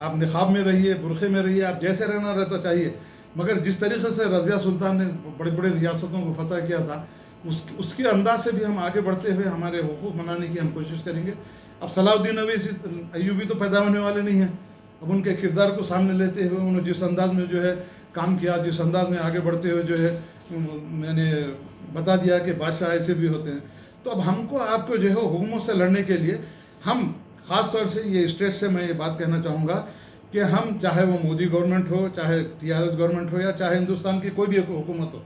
आप निकाब में रहिए, बुरखे में रहिए, आप जैसे रहना रहता चाहिए, मगर जिस तरीके से रज़िया सुल्तान ने बड़े बड़े रियासतों को फतह किया था उसके अंदाज से भी हम आगे बढ़ते हुए हमारे हुकूक मनाने की हम कोशिश करेंगे। अब सलाहुद्दीन अय्यूबी तो पैदा होने वाले नहीं हैं। अब उनके किरदार को सामने लेते हुए उन्होंने जिस अंदाज में जो है काम किया, जिस अंदाज में आगे बढ़ते हुए जो है मैंने बता दिया कि बादशाह ऐसे भी होते हैं। तो अब हमको आपको जो है हुकूमत से लड़ने के लिए हम ख़ास तौर से ये स्टेट से मैं ये बात कहना चाहूँगा कि हम चाहे वो मोदी गवर्नमेंट हो, चाहे TRS गवर्नमेंट हो, या चाहे हिंदुस्तान की कोई भी हुकूमत हो,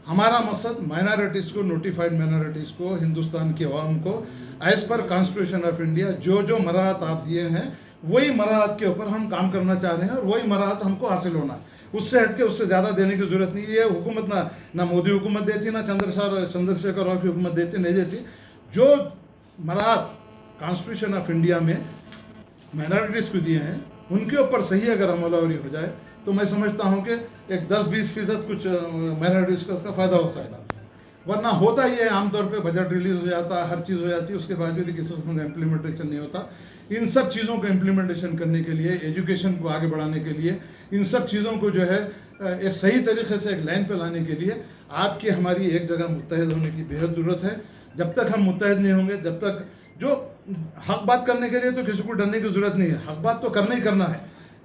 हमारा मकसद माइनॉरिटीज़ को, नोटिफाइड माइनॉरिटीज़ को, हिंदुस्तान की अवाम को as per constitution of India जो मराहत आप दिए हैं वही मराहत के ऊपर हम काम करना चाह रहे हैं और वही मराहत हमको हासिल होना है। उससे हट के उससे ज़्यादा देने की ज़रूरत नहीं है। ये हुकूमत ना मोदी हुकूमत देती, ना चंद्रशेखर राव की हुकूमत देती, नहीं देती। जो मराहत कॉन्स्टिट्यूशन ऑफ इंडिया में माइनॉरिटीज़ को दिए हैं उनके ऊपर सही अगर अमलावरी हो जाए तो मैं समझता हूँ कि एक 10-20% कुछ माइनॉरिटीज़ का उसका फ़ायदा हो सकता है। वरना होता ही है आमतौर पे बजट रिलीज़ हो जाता है, हर चीज़ हो जाती है, उसके बावजूद भी किसी किस्म का इम्प्लीमेंटेशन नहीं होता। इन सब चीज़ों को इम्प्लीमेंटेशन करने के लिए, एजुकेशन को आगे बढ़ाने के लिए, इन सब चीज़ों को जो है एक सही तरीके से एक लाइन पर लाने के लिए आपकी हमारी एक जगह मुत्तहिद होने की बेहद ज़रूरत है। जब तक हम मुत्तहिद नहीं होंगे, जब तक जो हक बात करने के लिए तो किसी को डरने की ज़रूरत नहीं है, हक बात तो करना ही करना है।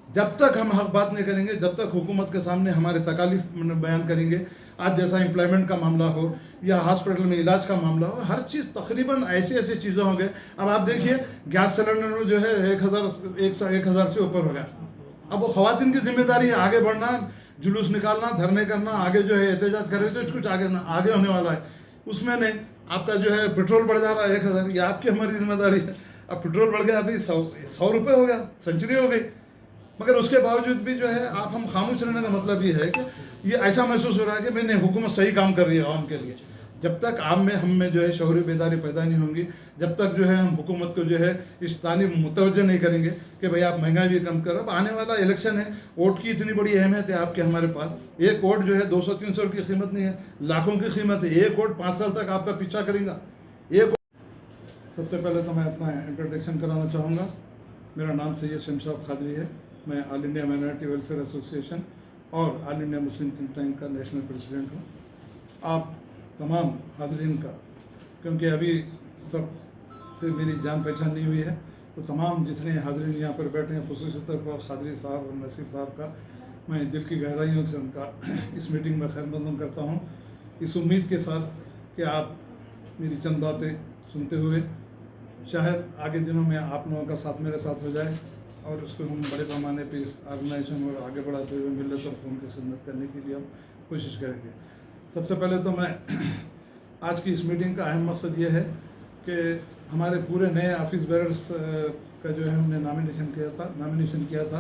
जब तक हम हक बात नहीं करेंगे, जब तक हुकूमत के सामने हमारे तकालीफ बयान करेंगे, आज जैसा एम्प्लॉयमेंट का मामला हो या हॉस्पिटल में इलाज का मामला हो, हर चीज़ तकरीबन ऐसी चीज़ें होंगे। अब आप देखिए गैस सिलेंडर में जो है 1,000 से ऊपर हो गया। अब वो ख़वातीन की जिम्मेदारी है आगे बढ़ना, जुलूस निकालना, धरने करना, आगे जो है एहतजाज करे तो कुछ आगे होने वाला है। उसमें नहीं, आपका जो है पेट्रोल बढ़ जा रहा है 1,000, ये आपकी हमारी जिम्मेदारी है। अब पेट्रोल बढ़ गया, अभी 100 रुपये हो गया, सेंचुरी हो गई, मगर उसके बावजूद भी जो है आप हम खामोश रहने का मतलब ये है कि ये ऐसा महसूस हो रहा है कि मैंने हुकूमत सही काम कर रही है आवाम के लिए। जब तक आप में हम में जो है शऊरी बेदारी पैदा नहीं होंगी, जब तक जो है हम हुकूमत को जो है इस तानीब मुतवज्जो नहीं करेंगे कि भाई आप महंगाई भी कम करो। अब आने वाला इलेक्शन है, वोट की इतनी बड़ी अहमियत है आपके हमारे पास। एक वोट जो है 200-300 की कीमत नहीं है, लाखों की कीमत है। एक वोट 5 साल तक आपका पीछा करेगा। एक सबसे पहले तो मैं अपना इंट्रोडक्शन कराना चाहूँगा। मेरा नाम सैयद शमशाद खादरी है। मैं all India minority welfare association और all India Muslim think tank का नेशनल प्रेसिडेंट हूँ। आप तमाम हाज़रीन का, क्योंकि अभी सब से मेरी जान पहचान नहीं हुई है, तो तमाम जितने हाज़रीन यहाँ पर बैठे हैं, ख़ुसूसी तौर पर खादरी साहब और नसीर साहब का मैं दिल की गहराइयों से उनका इस मीटिंग में खैरमक़दम करता हूँ, इस उम्मीद के साथ कि आप मेरी चंद बातें सुनते हुए शायद आगे दिनों में आप लोगों का साथ मेरे साथ हो जाए और उसको हम बड़े पैमाने पे इस ऑर्गेनाइजेशन और आगे बढ़ाते हुए मिलत और क़ौम की खिदमत करने के लिए हम कोशिश करेंगे। सबसे पहले तो मैं आज की इस मीटिंग का अहम मकसद ये है कि हमारे पूरे नए ऑफिस बेयरर्स का जो है हमने नॉमिनेशन किया था।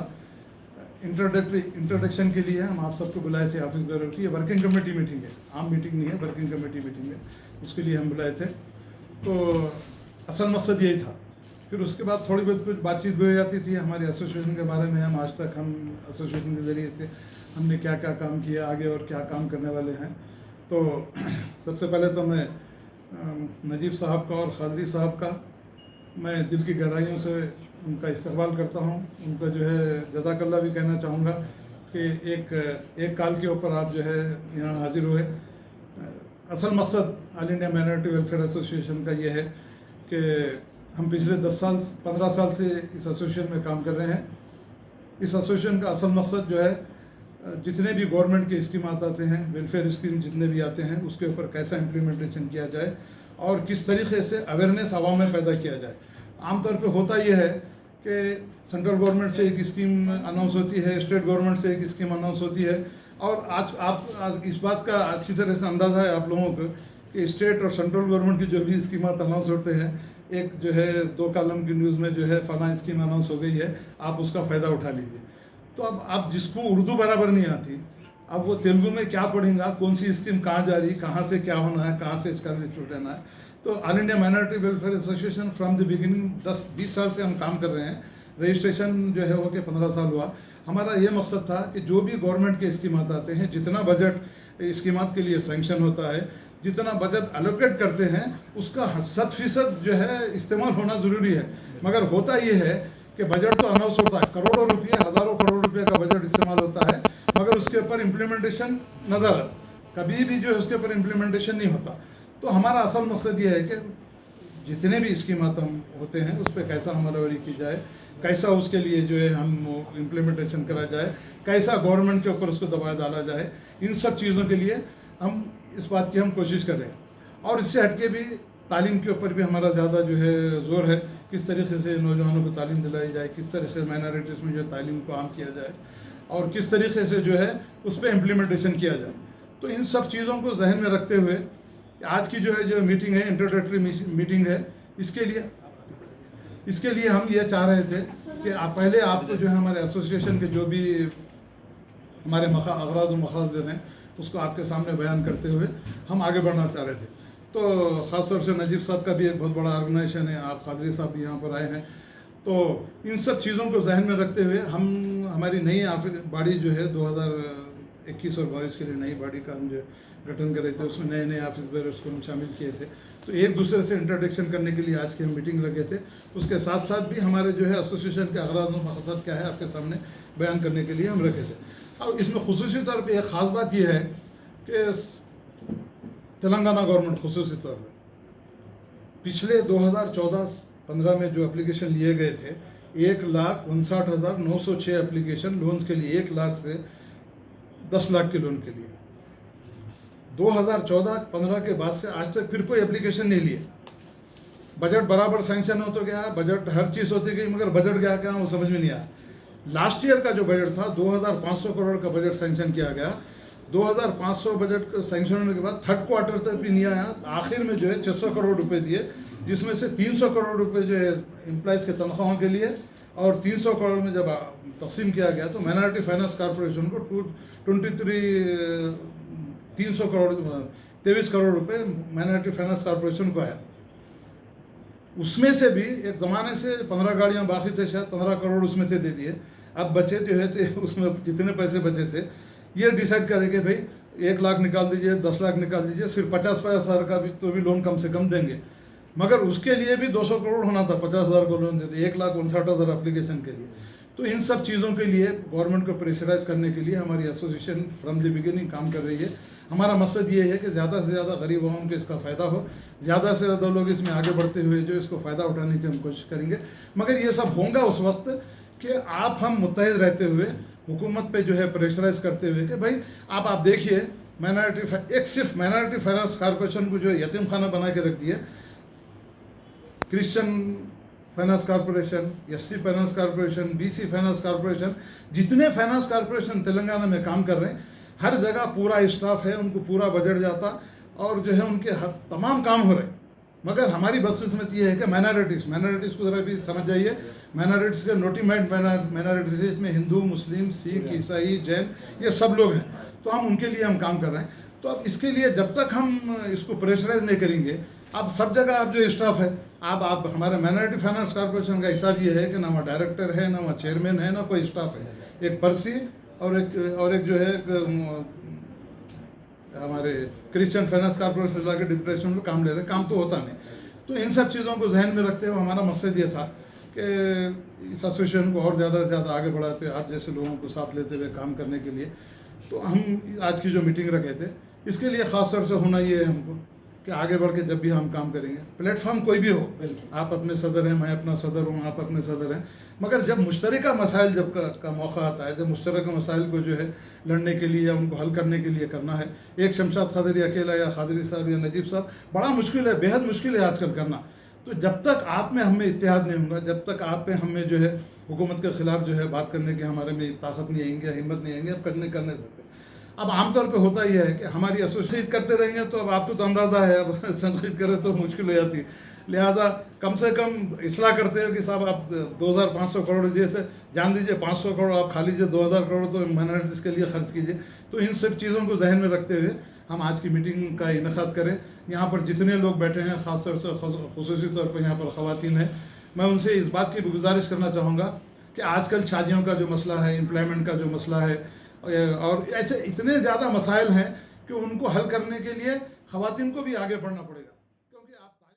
इंट्रोडक्शन के लिए हम आप सबको बुलाए थे ऑफिस बेयरर की। ये वर्किंग कमेटी मीटिंग है, आम मीटिंग नहीं है, वर्किंग कमेटी मीटिंग है, उसके लिए हम बुलाए थे। तो असल मकसद यही था। फिर उसके बाद थोड़ी बहुत कुछ बातचीत भी हो जाती थी हमारे एसोसिएशन के बारे में। हम आज तक हम एसोसिएशन के ज़रिए से हमने क्या क्या काम किया, आगे और क्या काम करने वाले हैं। तो सबसे पहले तो मैं नजीब साहब का और खादरी साहब का मैं दिल की गहराइयों से उनका इस्तकबाल करता हूँ। उनका जो है जज़ाकल्लाह भी कहना चाहूँगा कि एक काल के ऊपर आप जो है यहाँ हाज़िर हुए। असल मकसद all India minority welfare association का ये है कि हम पिछले 15 साल से इस एसोसिएशन में काम कर रहे हैं। इस एसोसिएशन का असल मकसद जो है जितने भी गवर्नमेंट के स्कीम आते हैं, वेलफेयर स्कीम जितने भी आते हैं, उसके ऊपर कैसा इम्प्लीमेंटेशन किया जाए और किस तरीके से अवेयरनेस आवाम में पैदा किया जाए। आमतौर पे होता ये है कि सेंट्रल गवर्नमेंट से एक स्कीम अनाउंस होती है, स्टेट गवर्नमेंट से एक स्कीम अनाउंस होती है, और आज इस बात का अच्छी तरह से अंदाज़ा है आप लोगों को कि स्टेट और सेंट्रल गवर्नमेंट की जो भी स्कीमात अनाउंस होते हैं, एक जो है 2 कॉलम की न्यूज़ में जो है फलां स्कीम अनाउंस हो गई है, आप उसका फ़ायदा उठा लीजिए। तो अब आप जिसको उर्दू बराबर नहीं आती, अब वो तेलुगु में क्या पढ़ेगा, कौन सी स्कीम कहाँ जा रही, कहाँ से क्या होना है, कहाँ से इसका रिलेटेड रहना है। तो all India minority welfare association from the beginning 10-20 साल से हम काम कर रहे हैं। रजिस्ट्रेशन जो है हो के 15 साल हुआ। हमारा ये मकसद था कि जो भी गवर्नमेंट के स्कीमात आते हैं, जितना बजट स्कीमात के लिए सेंक्शन होता है, जितना बजट एलोकेट करते हैं, उसका 100% जो है इस्तेमाल होना ज़रूरी है। मगर होता ये है कि बजट तो अनाउंस होता है, करोड़ों रुपये, हज़ारों करोड़ रुपये का बजट इस्तेमाल होता है, मगर उसके ऊपर इम्प्लीमेंटेशन नज़र कभी भी जो है उसके ऊपर इम्प्लीमेंटेशन नहीं होता। तो हमारा असल मकसद ये है कि जितने भी स्कीमात हम होते हैं उस पर कैसा अमलवारी की जाए, कैसा उसके लिए जो है हम इम्प्लीमेंटेशन करा जाए, कैसा गवर्नमेंट के ऊपर उसको दबाव डाला जाए, इन सब चीज़ों के लिए हम इस बात की हम कोशिश कर रहे हैं। और इससे हटके भी तालीम के ऊपर भी हमारा ज़्यादा जो है ज़ोर है, किस तरीके से नौजवानों को तालीम दिलाई जाए, किस तरह से माइनॉरिटीज़ में जो तालीम को आम किया जाए और किस तरीके से जो है उस पर इम्प्लीमेंटेशन किया जाए। तो इन सब चीज़ों को जहन में रखते हुए आज की जो मीटिंग है, इंट्रोडक्टरी मीटिंग है, इसके लिए हम ये चाह रहे थे कि पहले आपको जो है हमारे एसोसिएशन के जो भी हमारे अगराज़ और मक़ासद हैं उसको आपके सामने बयान करते हुए हम आगे बढ़ना चाह रहे थे। तो ख़ास तौर से नजीब साहब का भी एक बहुत बड़ा ऑर्गेनाइजेशन है, आप कादरी साहब भी यहाँ पर आए हैं। तो इन सब चीज़ों को जहन में रखते हुए हमारी नई बॉडी जो है 2021 और 22 के लिए नई बॉडी का हम जो गठन कर रहे थे, उसमें नए नए ऑफिस बेयर उसको हम शामिल किए थे। तो एक दूसरे से इंट्रोडक्शन करने के लिए आज की हम मीटिंग लगे थे। उसके साथ साथ भी हमारे जो है एसोसिएशन के अगराज़ और मक़सद क्या है आपके सामने बयान करने के लिए हम रखे थे। और इसमें खुसूसी तौर पर एक ख़ास बात यह है कि तेलंगाना गवर्नमेंट खुसूसी तौर पर पिछले 2014-15 में जो एप्लीकेशन लिए गए थे, 1,59,906 एप्लीकेशन लोन के लिए, 1 लाख से 10 लाख के लोन के लिए। 2014-15 के बाद से आज तक फिर कोई एप्लीकेशन नहीं लिए। बजट बराबर सैंक्शन हो तो गया, बजट हर चीज़ होती गई, मगर बजट गया क्या वो समझ में नहीं आया। लास्ट ईयर का जो बजट था 2,500 करोड़ का बजट सैंक्शन किया गया। 2,500 बजट सैंक्शन होने के बाद थर्ड क्वार्टर तक भी नहीं आया। आखिर में जो है 600 करोड़ रुपए दिए, जिसमें से 300 करोड़ रुपए जो है एम्प्लॉइज़ के तनख्वाहों के लिए, और 300 करोड़ में जब तकसीम किया गया तो माइनॉरिटी फाइनेंस कॉर्पोरेशन को 23 करोड़ रुपए माइनॉरिटी फाइनेंस कॉर्पोरेशन को आया। उसमें से भी एक ज़माने से 15 गाड़ियाँ बाकी थे, शायद 15 करोड़ उसमें से दे दिए। अब बचे जो है थे उसमें जितने पैसे बचे थे ये डिसाइड करें कि भाई 1 लाख निकाल दीजिए, 10 लाख निकाल दीजिए, सिर्फ 50,000 का भी तो भी लोन कम से कम देंगे। मगर उसके लिए भी 200 करोड़ होना था, 50,000 को लोन देते, 1,59,000 एप्लीकेशन के लिए। तो इन सब चीज़ों के लिए गवर्नमेंट को प्रेशराइज करने के लिए हमारी एसोसिएशन फ्रॉम द बिगिनिंग काम कर रही है। हमारा मकसद ये है कि ज़्यादा से ज़्यादा गरीब आवाम को इसका फ़ायदा हो, ज़्यादा से ज़्यादा लोग इसमें आगे बढ़ते हुए जो इसको फ़ायदा उठाने की हम कोशिश करेंगे। मगर ये सब होगा उस वक्त कि आप हम मुत्तहिद रहते हुए हुकूमत पे जो है प्रेशराइज करते हुए कि भाई आप देखिए एक सिर्फ माइनॉरिटी फाइनेंस कॉर्पोरेशन को जो यतीम खाना बना के रख दिए। Christian finance corporation, SC finance corporation, BC finance corporation, जितने फाइनेंस कॉर्पोरेशन तेलंगाना में काम कर रहे हैं, हर जगह पूरा स्टाफ है, उनको पूरा बजट जाता और जो है उनके हर तमाम काम हो रहे। मगर हमारी बदकिस्मत ये है कि माइनॉरिटीज़ को ज़रा भी समझ जाइए। माइनॉरिटीज़ के नोटिफाइड माइनॉरिटीज़, इसमें हिंदू, मुस्लिम, सिख, ईसाई, जैन, ये सब लोग हैं। तो हम उनके लिए हम काम कर रहे हैं। तो अब इसके लिए जब तक हम इसको प्रेशराइज नहीं करेंगे, अब सब जगह आप जो स्टाफ है, आप हमारे माइनॉरिटी फाइनेंस कॉर्पोरेशन का हिसाब ये है कि ना वहाँ डायरेक्टर है, ना वहाँ चेयरमैन है, ना कोई स्टाफ है। एक पर्सी और एक जो है हमारे क्रिश्चियन फाइनेंस कॉर्पोरेशन ला के डिप्रेशन में काम ले रहे हैं, काम तो होता नहीं। तो इन सब चीज़ों को जहन में रखते हुए हमारा मकसद ये था कि इस एसोसिएशन को और ज़्यादा से ज़्यादा आगे बढ़ाते हुए आप जैसे लोगों को साथ लेते हुए काम करने के लिए तो हम आज की जो मीटिंग रखे थे, इसके लिए ख़ास तौर से होना ये है हमको कि आगे बढ़ के जब भी हम काम करेंगे, प्लेटफॉर्म कोई भी हो, आप अपने सदर हैं, मैं अपना सदर हूँ, आप अपने सदर हैं, मगर जब मुश्तरका मसाइल जब का मौका आता है, जब मुश्तरका मसाइल को जो है लड़ने के लिए या उनको हल करने के लिए करना है, एक शमशाद खादरी अकेला या खादरी साहब या नजीब साहब, बड़ा मुश्किल है, बेहद मुश्किल है आजकल करना। तो जब तक आप में हम में इत्तेहाद नहीं होगा, जब तक आप में हम में जो है हुकूमत के ख़िलाफ़ जो है बात करने की हमारे में ताकत नहीं आएंगे, हिम्मत नहीं आएंगे, अब करने सकते। अब आमतौर पे होता यह है कि हमारी एसोसिएट करते रहेंगे तो अब आपको तो अंदाज़ा है, अब संतुलित करें तो मुश्किल हो जाती है। लिहाजा कम से कम इसलाह करते हो कि साहब आप 2,500 करोड़ जैसे जान दीजिए, 500 करोड़ आप खा लीजिए, 2,000 करोड़ तो माइनॉरिटीज़ के लिए खर्च कीजिए। तो इन सब चीज़ों को जहन में रखते हुए हम आज की मीटिंग का इनेकाद करें। यहाँ पर जितने लोग बैठे हैं, ख़ास तौर से खुसूसी तौर पर यहाँ पर ख़वातीन हैं, मैं उनसे इस बात की गुजारिश करना चाहूँगा कि आजकल शादियों का जो मसला है, एम्प्लॉयमेंट का जो मसला है, और ऐसे इतने ज़्यादा मसाइल हैं कि उनको हल करने के लिए ख़वातीन को भी आगे बढ़ना पड़ेगा।